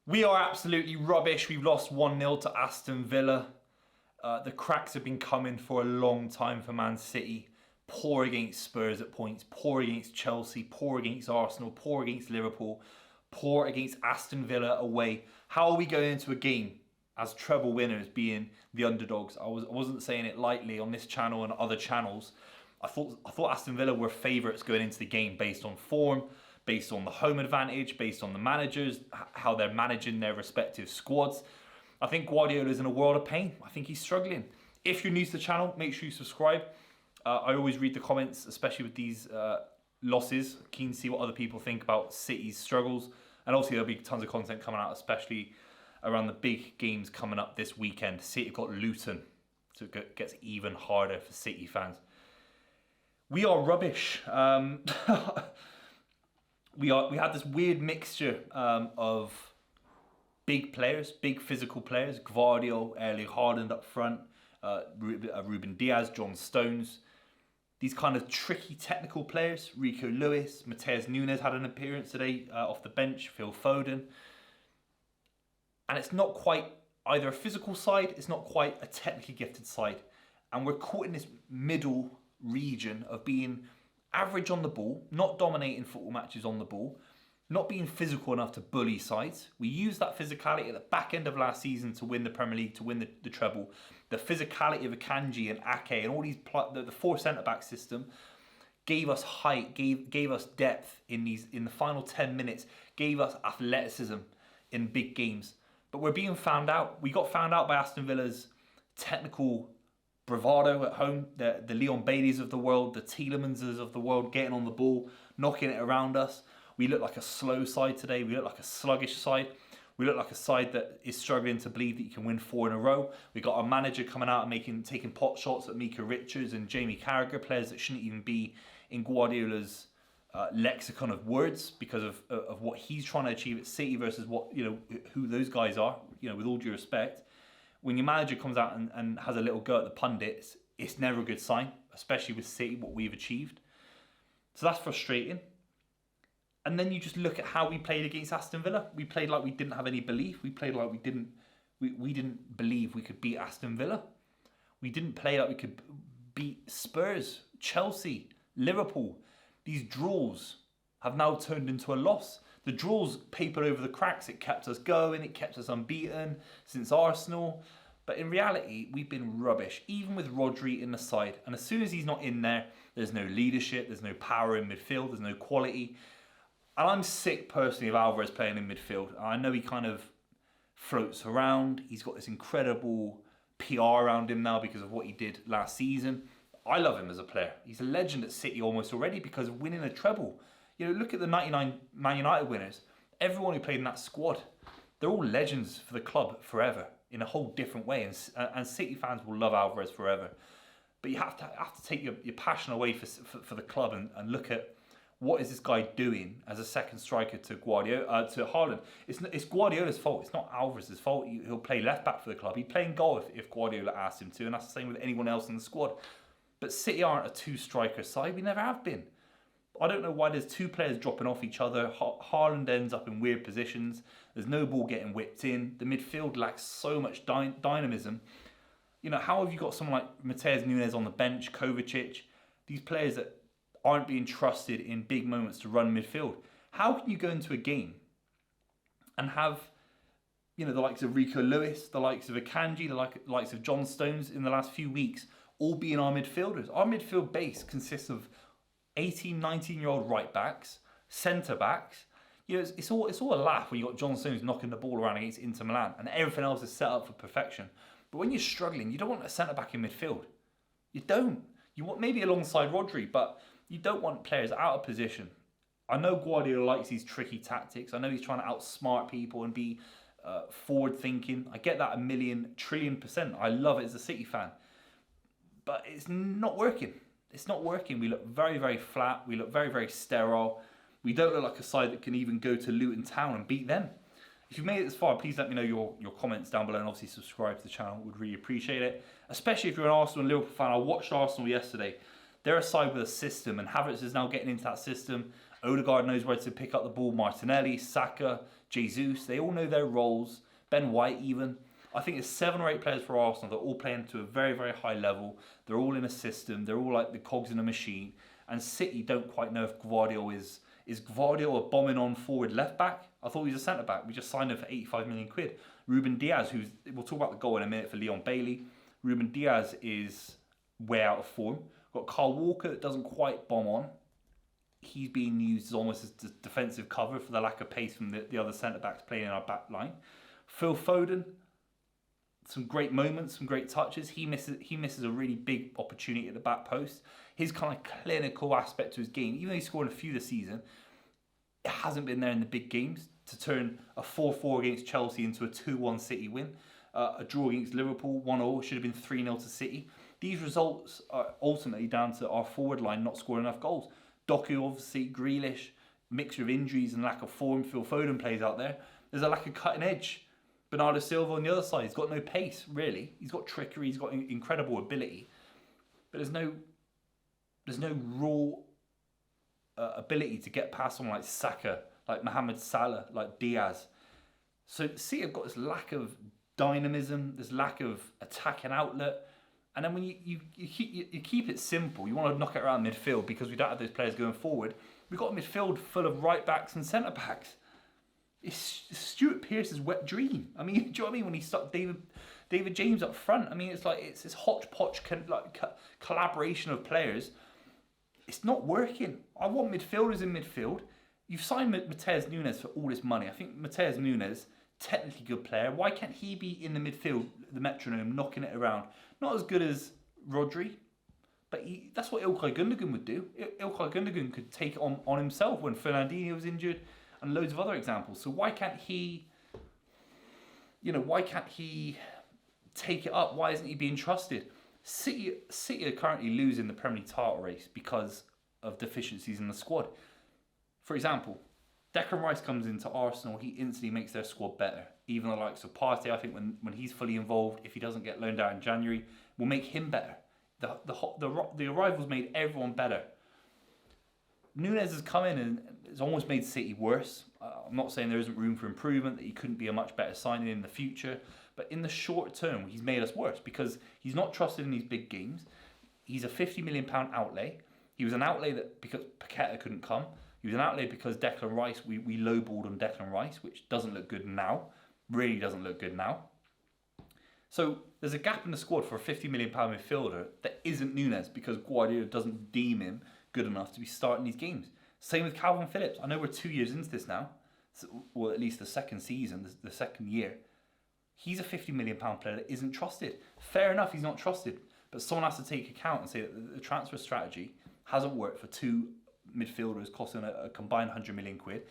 We are absolutely rubbish. We've lost 1-0 to Aston Villa. The cracks have been coming for a long time for Man City. Poor against Spurs at points, poor against Chelsea, poor against Arsenal, poor against Liverpool, poor against Aston Villa away. How are we going into a game as treble winners being the underdogs? I wasn't saying it lightly on this channel and other channels. I thought Aston Villa were favourites going into the game based on form, based on the home advantage, based on the managers, how they're managing their respective squads. I think Guardiola's in a world of pain. I think he's struggling. If you're new to the channel, make sure you subscribe. I always read the comments, especially with these losses. Keen to see what other people think about City's struggles. And obviously there'll be tons of content coming out, especially around the big games coming up this weekend. City have got Luton, so it gets even harder for City fans. We are rubbish. We had this weird mixture of big players, big physical players. Gvardiol, Erling Haaland up front, Ruben Diaz, John Stones. These kind of tricky technical players. Rico Lewis, Matheus Nunes had an appearance today off the bench. Phil Foden. And it's not quite either a physical side, it's not quite a technically gifted side. And we're caught in this middle region of being average on the ball, not dominating football matches on the ball, not being physical enough to bully sides. We used that physicality at the back end of last season to win the Premier League, to win the treble. The physicality of Akanji and Ake and all these, the four centre-back system gave us height, gave us depth in the final 10 minutes, gave us athleticism in big games. But we're being found out. We got found out by Aston Villa's technical bravado at home, the Leon Baileys of the world, the Tielemanses of the world, getting on the ball, knocking it around us. We look like a slow side today. We look like a sluggish side. We look like a side that is struggling to believe that you can win 4 in a row. We got our manager coming out and taking pot shots at Mika Richards and Jamie Carragher, players that shouldn't even be in Guardiola's lexicon of words because of what he's trying to achieve at City versus who those guys are. With all due respect. When your manager comes out and has a little go at the pundits, it's never a good sign, especially with City, what we've achieved. So that's frustrating. And then you just look at how we played against Aston Villa. We played like we didn't have any belief. We played like we didn't believe we could beat Aston Villa. We didn't play like we could beat Spurs, Chelsea, Liverpool. These draws have now turned into a loss. The draws papered over the cracks. It kept us going. It kept us unbeaten since Arsenal. But in reality, we've been rubbish, even with Rodri in the side. And as soon as he's not in there, there's no leadership, there's no power in midfield, there's no quality. And I'm sick personally of Alvarez playing in midfield. I know he kind of floats around. He's got this incredible PR around him now because of what he did last season. I love him as a player. He's a legend at City almost already because of winning a treble. Look at the 99 Man United winners. Everyone who played in that squad, they're all legends for the club forever in a whole different way. And City fans will love Alvarez forever. But you have to take your passion away for the club and look at what is this guy doing as a second striker to Guardiola, to Haaland. It's Guardiola's fault. It's not Alvarez's fault. He'll play left back for the club. He'd play in goal if Guardiola asked him to, and that's the same with anyone else in the squad. But City aren't a two-striker side. We never have been. I don't know why there's 2 players dropping off each other. Haaland ends up in weird positions. There's no ball getting whipped in. The midfield lacks so much dynamism. How have you got someone like Matheus Nunes on the bench, Kovacic, these players that aren't being trusted in big moments to run midfield? How can you go into a game and have the likes of Rico Lewis, the likes of Akanji, the likes of John Stones in the last few weeks all being our midfielders? Our midfield base consists of 18, 19-year-old right backs, centre backs. It's all a laugh when you got John Stones knocking the ball around against Inter Milan and everything else is set up for perfection. But when you're struggling, you don't want a centre back in midfield. You don't. You want maybe alongside Rodri, but you don't want players out of position. I know Guardiola likes these tricky tactics. I know he's trying to outsmart people and be forward thinking. I get that a million trillion %. I love it as a City fan. But it's not working. It's not working. We look very, very flat. We look very, very sterile. We don't look like a side that can even go to Luton Town and beat them. If you've made it this far, please let me know your comments down below and obviously subscribe to the channel. Would really appreciate it. Especially if you're an Arsenal and Liverpool fan. I watched Arsenal yesterday. They're a side with a system and Havertz is now getting into that system. Odegaard knows where to pick up the ball. Martinelli, Saka, Jesus, they all know their roles. Ben White even. I think there's 7 or 8 players for Arsenal that are all playing to a very, very high level. They're all in a system. They're all like the cogs in a machine. And City don't quite know if Guardiola is Guardiola bombing on forward left back. I thought he was a centre back. We just signed him for 85 million quid. Ruben Diaz, we'll talk about the goal in a minute for Leon Bailey. Ruben Diaz is way out of form. Got Kyle Walker that doesn't quite bomb on. He's being used as almost as defensive cover for the lack of pace from the other centre backs playing in our back line. Phil Foden, some great moments, some great touches. He misses a really big opportunity at the back post. His kind of clinical aspect to his game, even though he's scored a few this season, it hasn't been there in the big games to turn a 4-4 against Chelsea into a 2-1 City win. A draw against Liverpool, 1-0, should have been 3-0 to City. These results are ultimately down to our forward line not scoring enough goals. Doku, obviously, Grealish, mixture of injuries and lack of form. Phil Foden plays out there. There's a lack of cutting edge. Bernardo Silva on the other side, he's got no pace, really. He's got trickery, he's got incredible ability. But there's no raw ability to get past someone like Saka, like Mohamed Salah, like Diaz. So City have got this lack of dynamism, this lack of attacking outlet. And then when you keep it simple, you want to knock it around midfield because we don't have those players going forward. We've got a midfield full of right backs and centre backs. It's Stuart Pearce's wet dream. I mean, do you know what I mean? When he stuck David James up front, I mean, it's like it's this hodgepodge collaboration of players. It's not working. I want midfielders in midfield. You've signed Mateus Nunes for all this money. I think Mateus Nunes, technically good player. Why can't he be in the midfield, the metronome, knocking it around? Not as good as Rodri, but that's what İlkay Gundogan would do. İlkay Gundogan could take it on himself when Fernandinho was injured, and loads of other examples. So why can't he take it up? Why isn't he being trusted? City are currently losing the Premier League title race because of deficiencies in the squad. For example, Declan Rice comes into Arsenal, he instantly makes their squad better. Even the likes of Partey, I think when he's fully involved, if he doesn't get loaned out in January, will make him better. The arrivals made everyone better. Nunes has come in and has almost made City worse. I'm not saying there isn't room for improvement, that he couldn't be a much better signing in the future, but in the short term, he's made us worse because he's not trusted in these big games. He's a £50 million outlay. He was an outlay that because Paqueta couldn't come. He was an outlay because Declan Rice, we lowballed on Declan Rice, which doesn't look good now. Really doesn't look good now. So there's a gap in the squad for a £50 million midfielder that isn't Nunes because Guardiola doesn't deem him good enough to be starting these games. Same with Calvin Phillips. I know we're 2 years into this now, or at least the second season, the second year. He's a £50 million player that isn't trusted. Fair enough, he's not trusted, but someone has to take account and say that the transfer strategy hasn't worked for 2 midfielders costing a combined 100 million quid.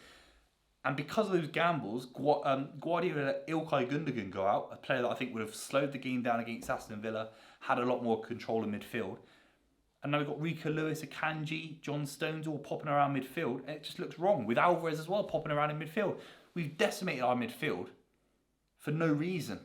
And because of those gambles, Guardiola let İlkay Gundogan go out, a player that I think would have slowed the game down against Aston Villa, had a lot more control in midfield. And now we've got Rico Lewis, Akanji, John Stones all popping around midfield. And it just looks wrong, with Alvarez as well popping around in midfield. We've decimated our midfield for no reason,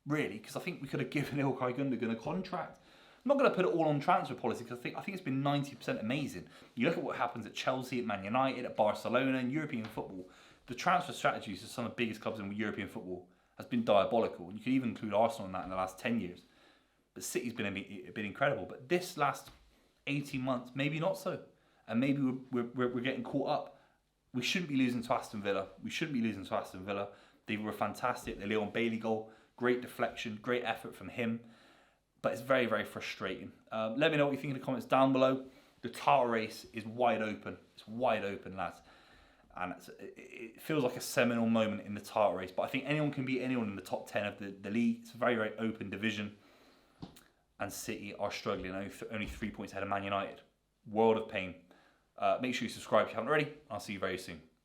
really, because I think we could have given İlkay Gundogan a contract. I'm not going to put it all on transfer policy because I think it's been 90% amazing. You look at what happens at Chelsea, at Man United, at Barcelona, in European football. The transfer strategies of some of the biggest clubs in European football has been diabolical. And you could even include Arsenal in that in the last 10 years. But City's been incredible. But this last 18 months, maybe not so. And maybe we're getting caught up. We shouldn't be losing to Aston Villa. They were fantastic. The Leon Bailey goal, great deflection, great effort from him. But it's very, very frustrating. Let me know what you think in the comments down below. The title race is wide open. It's wide open, lads. And it feels like a seminal moment in the title race. But I think anyone can beat anyone in the top 10 of the league. It's a very, very open division. And City are struggling, only 3 points ahead of Man United. World of pain. Make sure you subscribe if you haven't already. I'll see you very soon.